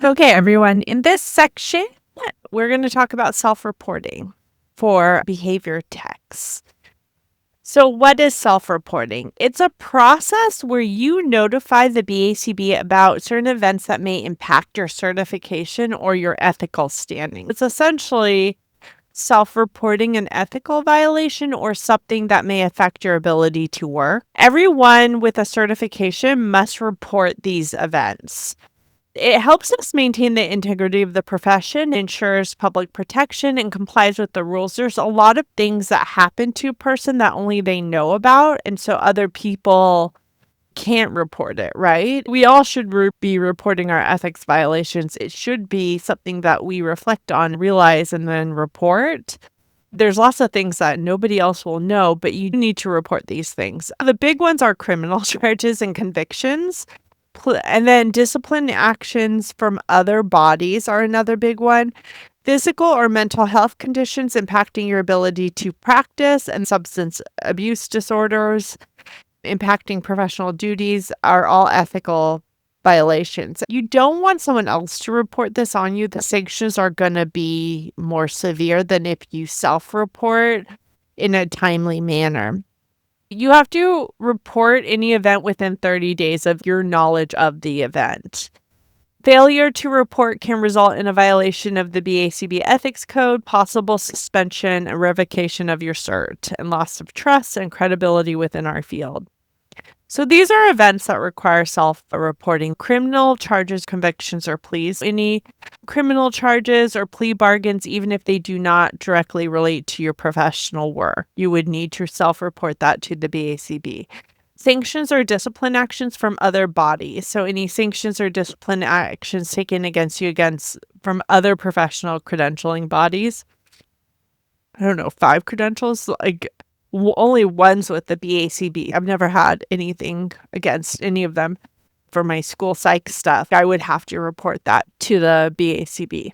Okay, everyone. In this section, we're going to talk about self-reporting for behavior techs. So what is self-reporting? It's a process where you notify the BACB about certain events that may impact your certification or your ethical standing. It's essentially self-reporting an ethical violation or something that may affect your ability to work. Everyone with a certification must report these events. It helps us maintain the integrity of the profession, ensures public protection, and complies with the rules. There's a lot of things that happen to a person that only they know about, and so other people can't report it, right? We all should be reporting our ethics violations. It should be something that we reflect on, realize, and then report. There's lots of things that nobody else will know, but you need to report these things. The big ones are criminal charges and convictions. And then discipline actions from other bodies are another big one. Physical or mental health conditions impacting your ability to practice, and substance abuse disorders impacting professional duties are all ethical violations. You don't want someone else to report this on you. The sanctions are going to be more severe than if you self-report in a timely manner. You have to report any event within 30 days of your knowledge of the event. Failure to report can result in a violation of the BACB ethics code, possible suspension and revocation of your cert, and loss of trust and credibility within our field. So these are events that require self-reporting: criminal charges, convictions, or pleas. Any criminal charges or plea bargains, even if they do not directly relate to your professional work, you would need to self-report that to the BACB. Sanctions or discipline actions from other bodies. So any sanctions or discipline actions taken against you from other professional credentialing bodies. I don't know, 5 credentials? Only one's with the BACB. I've never had anything against any of them for my school psych stuff. I would have to report that to the BACB.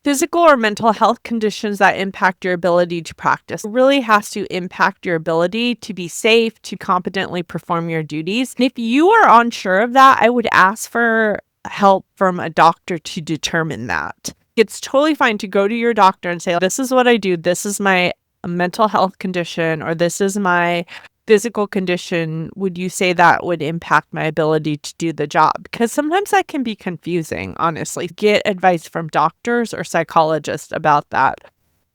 Physical or mental health conditions that impact your ability to practice really has to impact your ability to be safe, to competently perform your duties. And if you are unsure of that, I would ask for help from a doctor to determine that. It's totally fine to go to your doctor and say, this is what I do, this is my mental health condition, or this is my physical condition. Would you say that would impact my ability to do the job? Because sometimes that can be confusing, honestly. Get advice from doctors or psychologists about that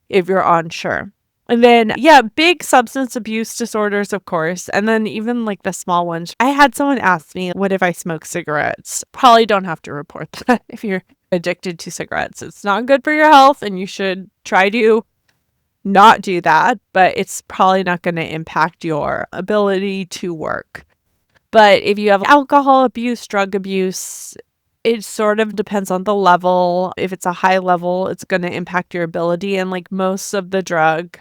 if you're unsure. And then, big substance abuse disorders, of course. And then even like the small ones. I had someone ask me, what if I smoke cigarettes? Probably don't have to report that if you're addicted to cigarettes. It's not good for your health, and you should try to not do that, but it's probably not going to impact your ability to work. But if you have alcohol abuse, drug abuse, it sort of depends on the level. If it's a high level, it's going to impact your ability. And like most of the drug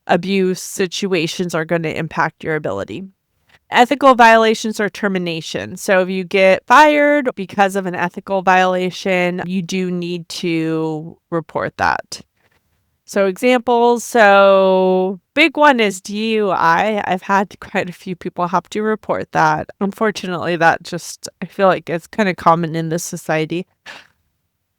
abuse situations are going to impact your ability. Ethical violations or termination. So if you get fired because of an ethical violation, you do need to report that. So examples, big one is DUI. I've had quite a few people have to report that. Unfortunately, I feel like it's kind of common in this society.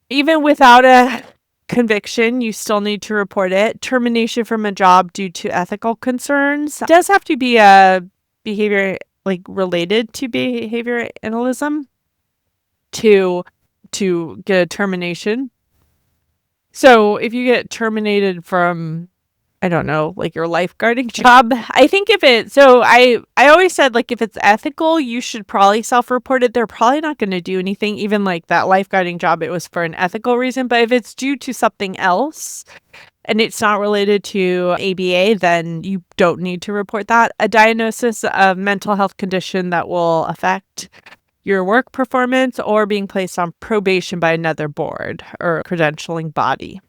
Even without a conviction, you still need to report it. Termination from a job due to ethical concerns. It does have to be a behavior related to behavior analysis to get a termination. So if you get terminated from, I don't know, like your lifeguarding job, I think I always said, if it's ethical, you should probably self-report it. They're probably not going to do anything. Even like that lifeguarding job, it was for an ethical reason. But if it's due to something else and it's not related to ABA, then you don't need to report that. A diagnosis of mental health condition that will affect your work performance, or being placed on probation by another board or credentialing body.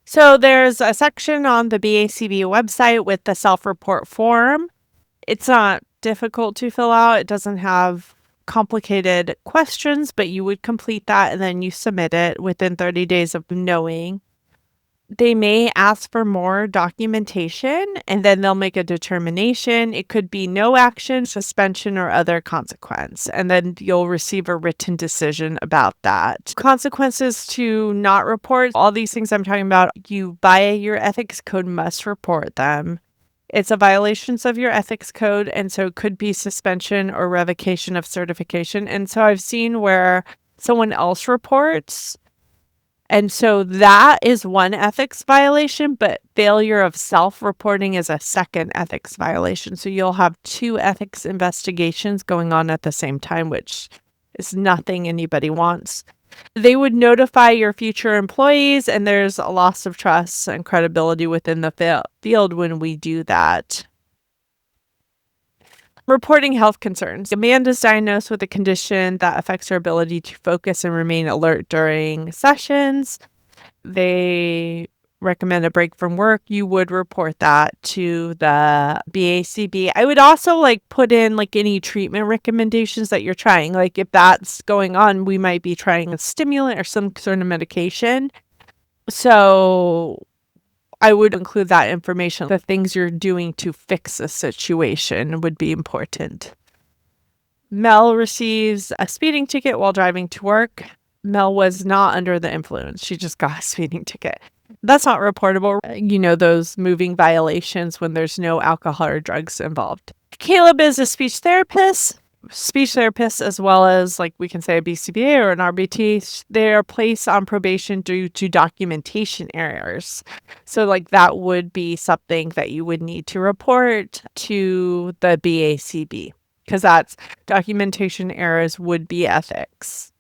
So there's a section on the BACB website with the self-report form. It's not difficult to fill out. It doesn't have complicated questions, but you would complete that and then you submit it within 30 days of knowing They may ask for more documentation and then they'll make a determination. It could be no action, suspension, or other consequence. And then you'll receive a written decision about that. Consequences to not report, all these things I'm talking about, you by your ethics code must report them. It's a violations of your ethics code, and so it could be suspension or revocation of certification. And so I've seen where someone else reports, and so that is one ethics violation, but failure of self-reporting is a second ethics violation. So you'll have two ethics investigations going on at the same time, which is nothing anybody wants. They would notify your future employees, and there's a loss of trust and credibility within the field when we do that. Reporting health concerns. Amanda's diagnosed with a condition that affects her ability to focus and remain alert during sessions. They recommend a break from work. You would report that to the BACB. I would also put in any treatment recommendations that you're trying. Like if that's going on, we might be trying a stimulant or some sort of medication. So I would include that information. The things you're doing to fix a situation would be important. Mel receives a speeding ticket while driving to work. Mel was not under the influence. She just got a speeding ticket. That's not reportable. Those moving violations when there's no alcohol or drugs involved. Caleb is a speech therapist. Speech therapists, as well as we can say a BCBA or an RBT, they are placed on probation due to documentation errors. So that would be something that you would need to report to the BACB, because that's documentation errors would be ethics.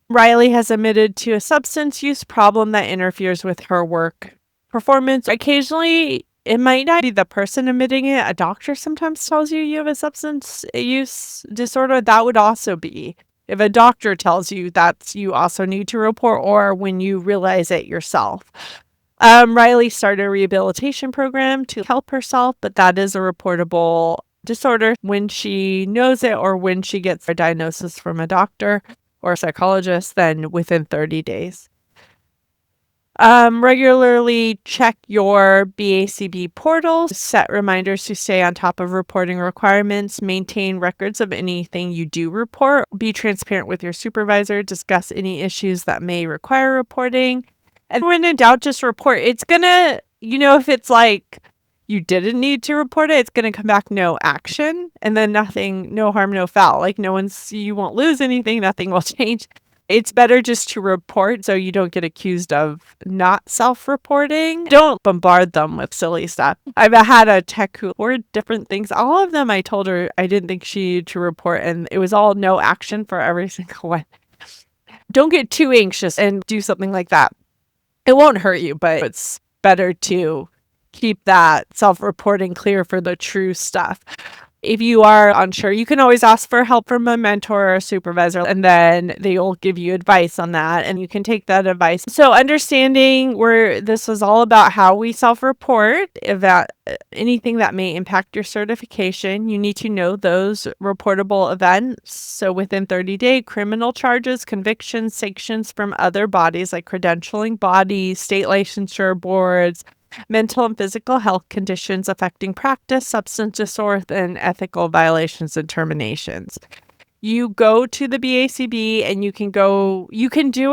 Riley has admitted to a substance use problem that interferes with her work performance. Occasionally, it might not be the person admitting it. A doctor sometimes tells you you have a substance use disorder. That would also be. If a doctor tells you that, you also need to report, or when you realize it yourself. Riley started a rehabilitation program to help herself, but that is a reportable disorder when she knows it or when she gets a diagnosis from a doctor or a psychologist, then within 30 days. Regularly check your BACB portal, set reminders to stay on top of reporting requirements, maintain records of anything you do report, be transparent with your supervisor, discuss any issues that may require reporting. And when in doubt, just report. It's gonna, if it's you didn't need to report it, it's gonna come back no action, and then nothing, no harm, no foul. You won't lose anything, nothing will change. It's better just to report so you don't get accused of not self-reporting. Don't bombard them with silly stuff. I've had a tech who reported different things. All of them I told her I didn't think she needed to report, and it was all no action for every single one. Don't get too anxious and do something like that. It won't hurt you, but it's better to keep that self-reporting clear for the true stuff. If you are unsure, you can always ask for help from a mentor or a supervisor, and then they'll give you advice on that, and you can take that advice. So understanding where this is all about how we self-report, about anything that may impact your certification, you need to know those reportable events. So within 30-day criminal charges, convictions, sanctions from other bodies like credentialing bodies, state licensure boards, mental and physical health conditions affecting practice, substance disorder, and ethical violations and terminations. You go to the BACB and you can do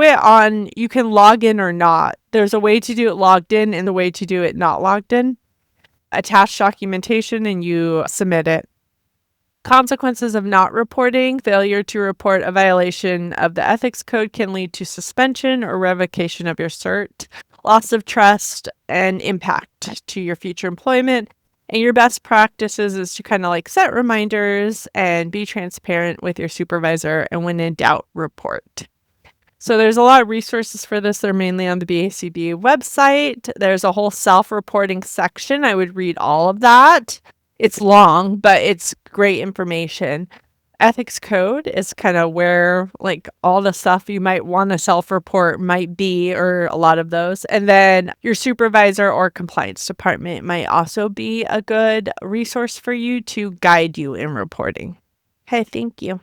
it you can log in or not. There's a way to do it logged in and a way to do it not logged in. Attach documentation and you submit it. Consequences of not reporting. Failure to report a violation of the ethics code can lead to suspension or revocation of your cert, loss of trust, and impact to your future employment. And your best practices is to kind of set reminders and be transparent with your supervisor, and when in doubt, report. So there's a lot of resources for this. They're mainly on the BACB website. There's a whole self-reporting section. I would read all of that. It's long, but it's great information. Ethics code is kind of where all the stuff you might want to self-report might be, or a lot of those. And then your supervisor or compliance department might also be a good resource for you to guide you in reporting. Okay, thank you.